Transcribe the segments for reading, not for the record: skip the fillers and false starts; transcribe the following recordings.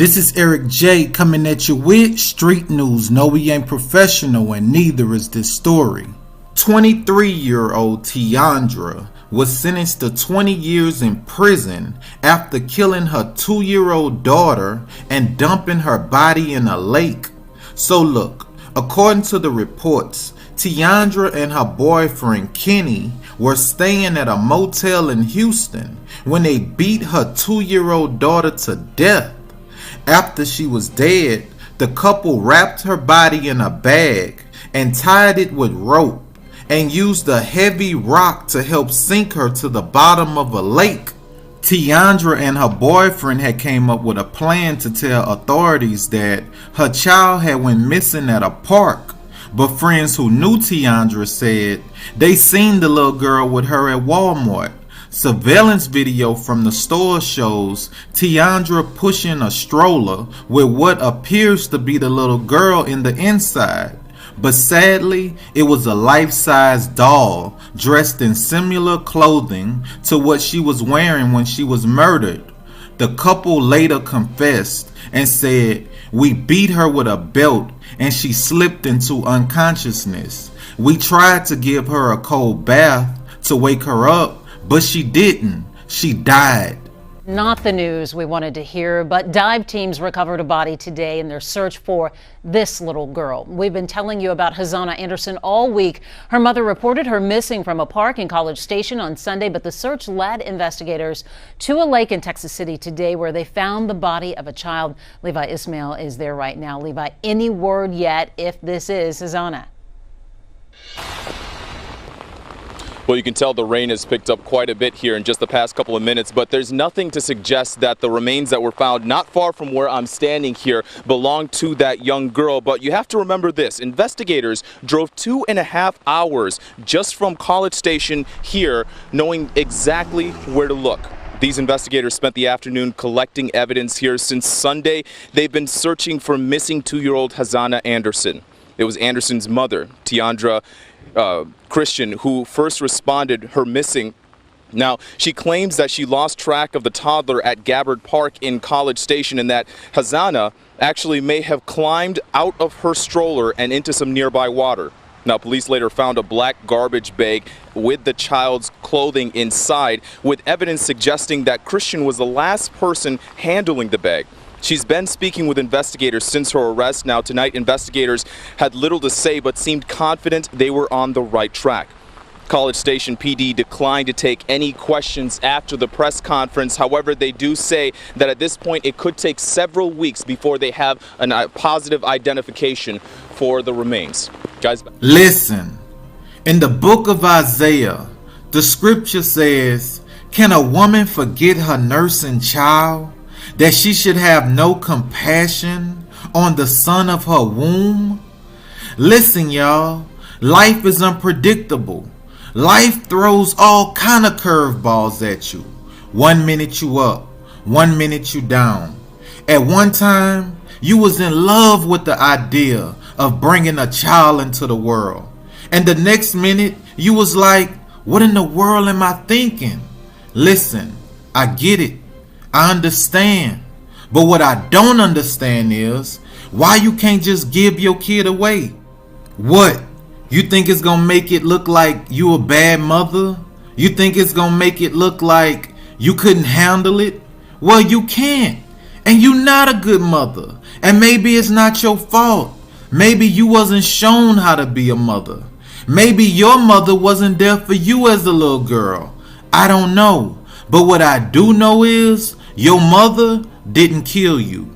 This is Eric J coming at you with street news. No, we ain't professional and neither is this story. 23-year-old Tiandra was sentenced to 20 years in prison after killing her 2-year-old daughter and dumping her body in a lake. So look, according to the reports, Tiandra and her boyfriend Kenny were staying at a motel in Houston when they beat her 2-year-old daughter to death. After she was dead, the couple wrapped her body in a bag and tied it with rope and used a heavy rock to help sink her to the bottom of a lake. Tiandra and her boyfriend had came up with a plan to tell authorities that her child had went missing at a park, but friends who knew Tiandra said they seen the little girl with her at Walmart. Surveillance video from the store shows Tiandra pushing a stroller with what appears to be the little girl in the inside. But sadly, it was a life-size doll dressed in similar clothing to what she was wearing when she was murdered. The couple later confessed and said, "We beat her with a belt and she slipped into unconsciousness. We tried to give her a cold bath to wake her up, but she didn't. She died." Not the news we wanted to hear, but dive teams recovered a body today in their search for this little girl. We've been telling you about Hazana Anderson all week. Her mother reported her missing from a park in College Station on Sunday, but the search led investigators to a lake in Texas City today where they found the body of a child. Levi Ismail is there right now. Levi, any word yet if this is Hazana? Well, you can tell the rain has picked up quite a bit here in just the past couple of minutes, but there's nothing to suggest that the remains that were found not far from where I'm standing here belong to that young girl. But you have to remember this: investigators drove 2.5 hours just from College Station here, knowing exactly where to look. These investigators spent the afternoon collecting evidence here. Since Sunday, they've been searching for missing 2-year-old Hazana Anderson. It was Anderson's mother, Tiandra Christian, who first responded her missing. Now, she claims that she lost track of the toddler at Gabbard Park in College Station and that Hazana actually may have climbed out of her stroller and into some nearby water. Now, police later found a black garbage bag with the child's clothing inside, with evidence suggesting that Christian was the last person handling the bag. She's been speaking with investigators since her arrest. Now, tonight, investigators had little to say but seemed confident they were on the right track. College Station PD declined to take any questions after the press conference. However, they do say that at this point it could take several weeks before they have a positive identification for the remains. Guys, listen, in the book of Isaiah, the scripture says, "Can a woman forget her nursing child, that she should have no compassion on the son of her womb?" Listen, y'all, life is unpredictable. Life throws all kind of curveballs at you. 1 minute you up, 1 minute you down. At one time, you was in love with the idea of bringing a child into the world. And the next minute, you was like, what in the world am I thinking? Listen, I get it. I understand. But what I don't understand is why you can't just give your kid away. What? You think it's gonna make it look like you a bad mother? You think it's gonna make it look like you couldn't handle it? Well, you can't. And you're not a good mother. And maybe it's not your fault. Maybe you wasn't shown how to be a mother. Maybe your mother wasn't there for you as a little girl. I don't know. But what I do know is your mother didn't kill you.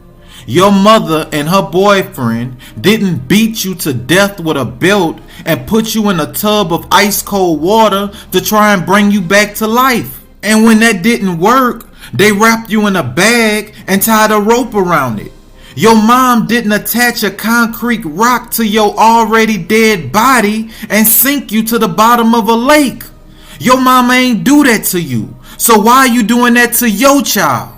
Your mother and her boyfriend didn't beat you to death with a belt and put you in a tub of ice cold water to try and bring you back to life. And when that didn't work, they wrapped you in a bag and tied a rope around it. Your mom didn't attach a concrete rock to your already dead body and sink you to the bottom of a lake. Your mama ain't do that to you. So why are you doing that to your child?